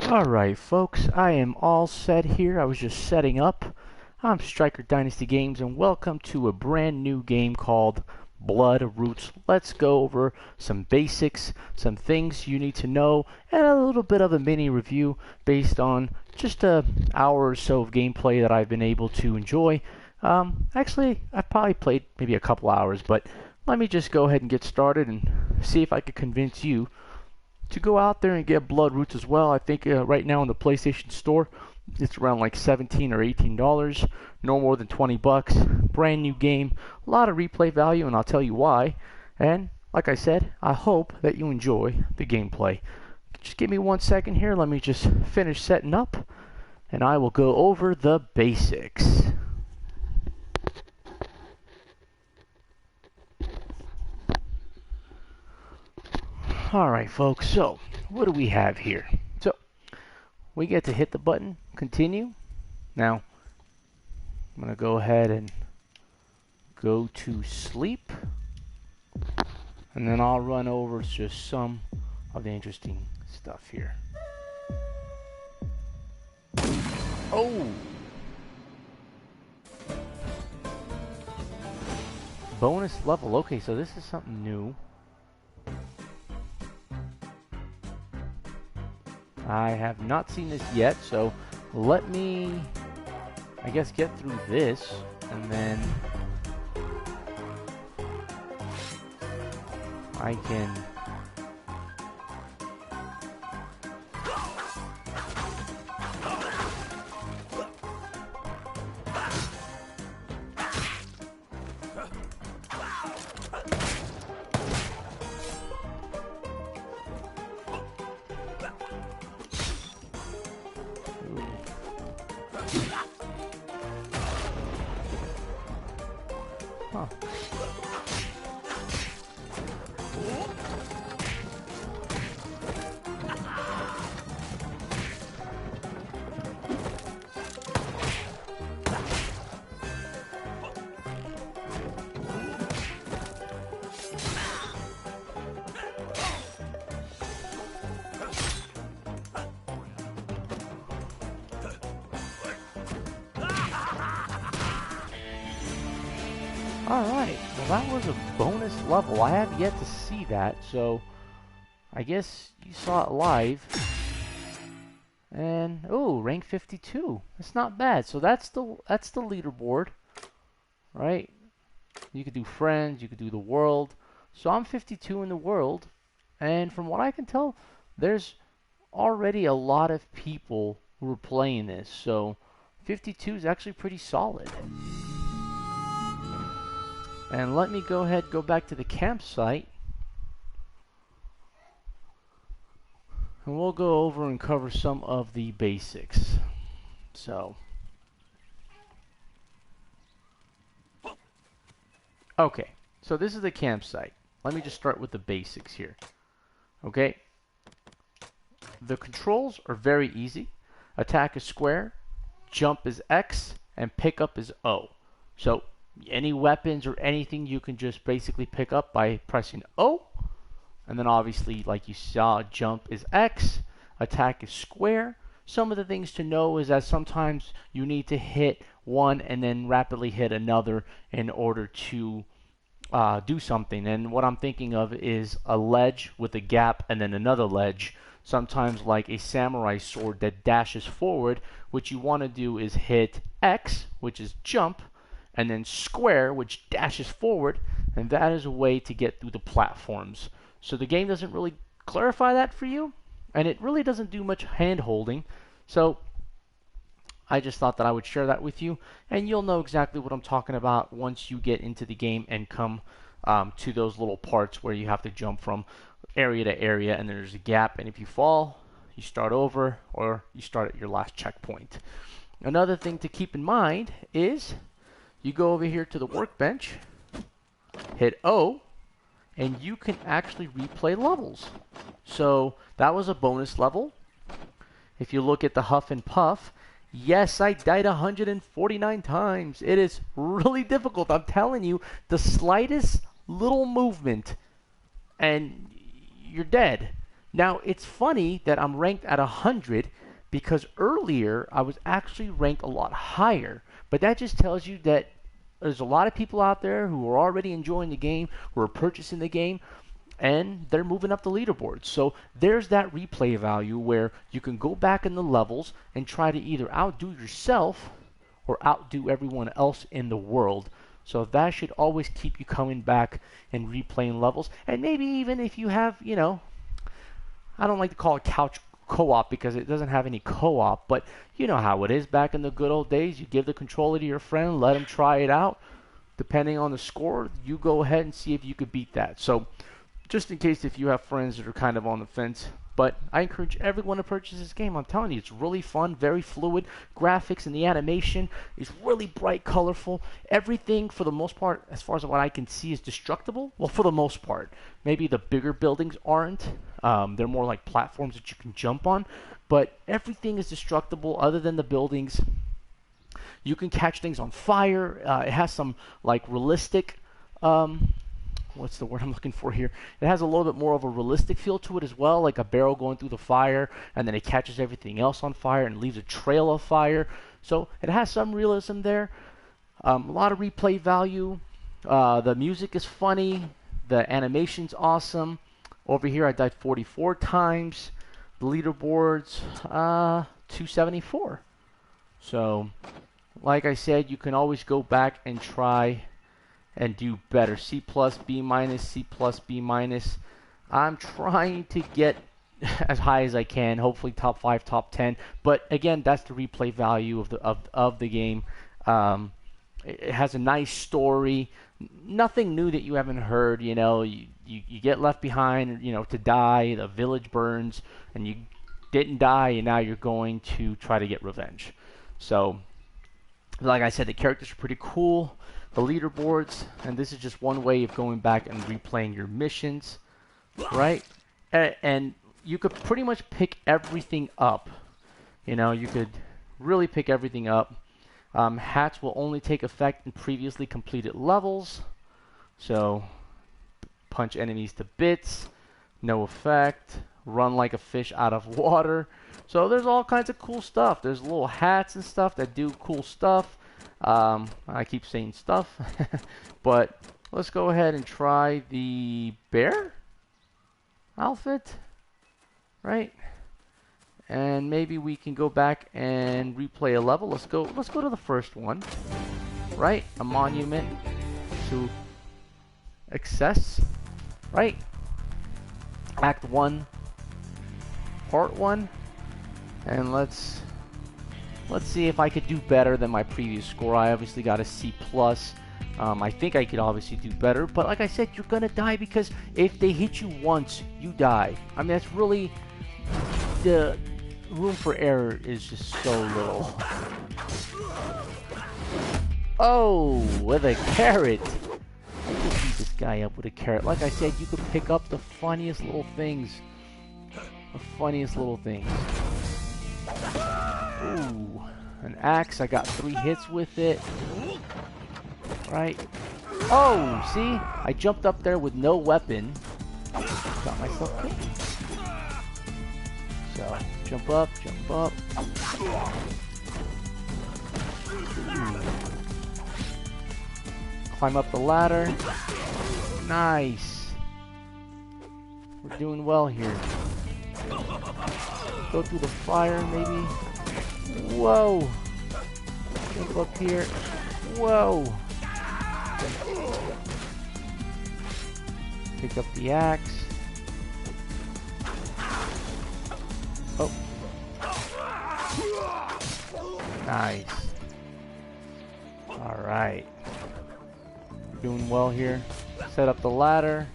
Alright folks, I am all set here. I was just setting up. I'm Striker Dynasty Games and welcome to a brand new game called BloodRoots. Let's go over some basics, some things you need to know, and a little bit of a mini review based on just an hour or so of gameplay that I've been able to enjoy. Actually, I've probably played maybe a couple hours, but let me just go ahead and get started and see if I could convince you to go out there and get BloodRoots as well. I think right now in the PlayStation Store, it's around like $17 or $18, no more than 20 bucks. Brand new game, a lot of replay value, and I'll tell you why. And like I said, I hope that you enjoy the gameplay. Just give me 1 second here. Let me just finish setting up, and I will go over the basics. Alright folks, so what do we have here? So we get to hit the button, continue. Now I'm going to go ahead and go to sleep, and then I'll run over just some of the interesting stuff here. Oh! Bonus level. Okay, so this is something new. I have not seen this yet, so let me, I guess, get through this, and then I can Alright, well that was a bonus level. I have yet to see that, so I guess you saw it live. And oh, rank 52. That's not bad. So that's the leaderboard, right? You could do friends, you could do the world. So I'm 52 in the world, and from what I can tell, there's already a lot of people who are playing this. So 52 is actually pretty solid. And let me go ahead and go back to the campsite. And we'll go over and cover some of the basics. So. Okay. So this is the campsite. Let me just start with the basics here. Okay. The controls are very easy. Attack is square, jump is X, and pick up is O. So any weapons or anything you can just basically pick up by pressing O. And then obviously, like you saw, jump is X, attack is square. Some of the things to know is that sometimes you need to hit one and then rapidly hit another in order to do something. And what I'm thinking of is a ledge with a gap and then another ledge. Sometimes like a samurai sword that dashes forward. What you want to do is hit X, which is jump, and then square, which dashes forward, and that is a way to get through the platforms. So the game doesn't really clarify that for you, and it really doesn't do much hand-holding. So I just thought that I would share that with you, and you'll know exactly what I'm talking about once you get into the game and come to those little parts where you have to jump from area to area, and there's a gap, and if you fall, you start over, or you start at your last checkpoint. Another thing to keep in mind is you go over here to the workbench, hit O, and you can actually replay levels. So that was a bonus level. If you look at the Huff and Puff, yes, I died 149 times. It is really difficult. I'm telling you, the slightest little movement and you're dead. Now, it's funny that I'm ranked at 100 because earlier I was actually ranked a lot higher. But that just tells you that there's a lot of people out there who are already enjoying the game, who are purchasing the game, and they're moving up the leaderboard. So there's that replay value where you can go back in the levels and try to either outdo yourself or outdo everyone else in the world. So that should always keep you coming back and replaying levels. And maybe even if you have, you know, I don't like to call it couch co-op because it doesn't have any co-op, but you know how it is back in the good old days. You give the controller to your friend, let him try it out. Depending on the score, you go ahead and see if you could beat that. So just in case if you have friends that are kind of on the fence. But I encourage everyone to purchase this game. I'm telling you, it's really fun, very fluid. Graphics and the animation is really bright, colorful. Everything, for the most part, as far as what I can see, is destructible. Well, for the most part. Maybe the bigger buildings aren't. They're more like platforms that you can jump on. But everything is destructible other than the buildings. You can catch things on fire. It has some like realistic... what's the word I'm looking for here? It has a little bit more of a realistic feel to it as well, like a barrel going through the fire, and then it catches everything else on fire and leaves a trail of fire. So it has some realism there. A lot of replay value. The music is funny. The animation's awesome. Over here I died 44 times. The leaderboard's 274. So, like I said, you can always go back and try and do better. C+, B minus, C+, B minus. I'm trying to get as high as I can, hopefully top 5, top 10. But again, that's the replay value of the game. It has a nice story. Nothing new that you haven't heard. You know, you get left behind, you know, to die. The village burns, and you didn't die, and now you're going to try to get revenge. So, like I said, the characters are pretty cool. The leaderboards, and this is just one way of going back and replaying your missions, right? And you could pretty much pick everything up. You know, you could really pick everything up. Hats will only take effect in previously completed levels. So, punch enemies to bits, no effect. Run like a fish out of water. So there's all kinds of cool stuff. There's little hats and stuff that do cool stuff. I keep saying stuff, but let's go ahead and try the bear outfit, right? And maybe we can go back and replay a level. Let's go to the first one, right? A monument to excess, right? Act 1, Part 1, and let's see if I could do better than my previous score. I obviously got a C+. I think I could obviously do better, but like I said, you're gonna die because if they hit you once, you die. I mean, that's really, the room for error is just so little. Oh, with a carrot. I could beat this guy up with a carrot. Like I said, you could pick up the funniest little things. The funniest little things. Ooh, an axe. I got 3 hits with it. Right. Oh, see? I jumped up there with no weapon. Got myself killed. So, jump up, jump up. Ooh. Climb up the ladder. Nice. We're doing well here. Go through the fire, maybe. Whoa! Jump up here. Whoa! Pick up the axe. Oh. Nice. Alright. Doing well here. Set up the ladder.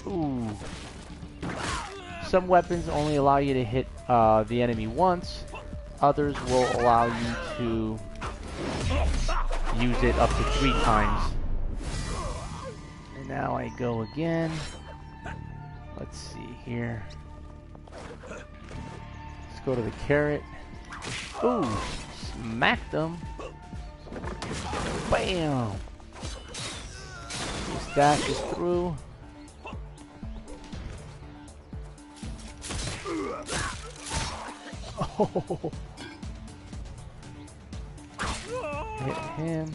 Ooh. Some weapons only allow you to hit the enemy once. Others will allow you to use it up to 3 times. And now I go again. Let's see here. Let's go to the carrot. Ooh, smacked them. Bam! Just dashes through. Oh. Hit him.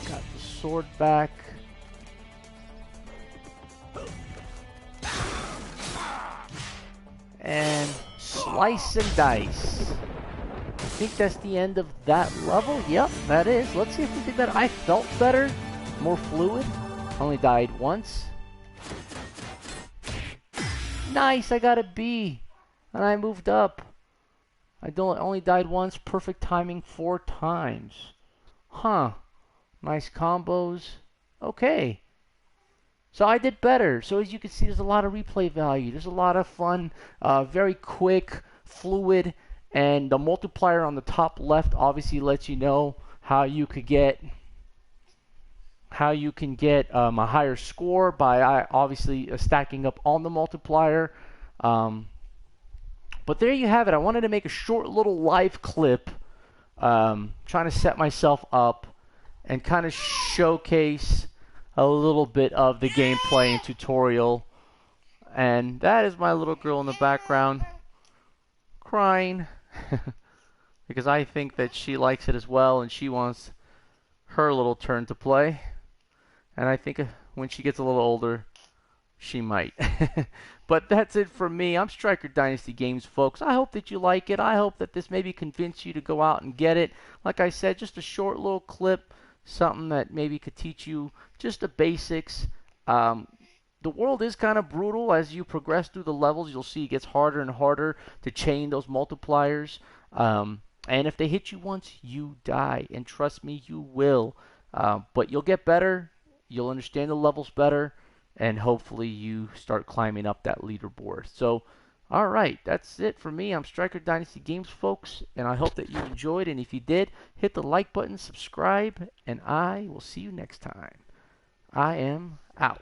Got the sword back. And slice and dice. I think that's the end of that level. Yep, that is. Let's see if we did better. I felt better. More fluid. Only died once. Nice, I got a B. And I moved up. I only died once. Perfect timing 4 times. Huh. Nice combos. Okay. So I did better. So as you can see, there's a lot of replay value. There's a lot of fun. Very quick, fluid. And the multiplier on the top left obviously lets you know how you could get a higher score by obviously stacking up on the multiplier. But there you have it. I wanted to make a short little live clip trying to set myself up and kind of showcase a little bit of the gameplay and tutorial. And that is my little girl in the background crying because I think that she likes it as well and she wants her little turn to play. And I think when she gets a little older, she might. But that's it from me. I'm Striker Dynasty Games, folks. I hope that you like it. I hope that this maybe convinced you to go out and get it. Like I said, just a short little clip, something that maybe could teach you just the basics. The world is kind of brutal. As you progress through the levels, you'll see it gets harder and harder to chain those multipliers. And if they hit you once, you die. And trust me, you will. But you'll get better. You'll understand the levels better. And hopefully you start climbing up that leaderboard. So, all right, that's it for me. I'm Striker Dynasty Games, folks, and I hope that you enjoyed. And if you did, hit the like button, subscribe, and I will see you next time. I am out.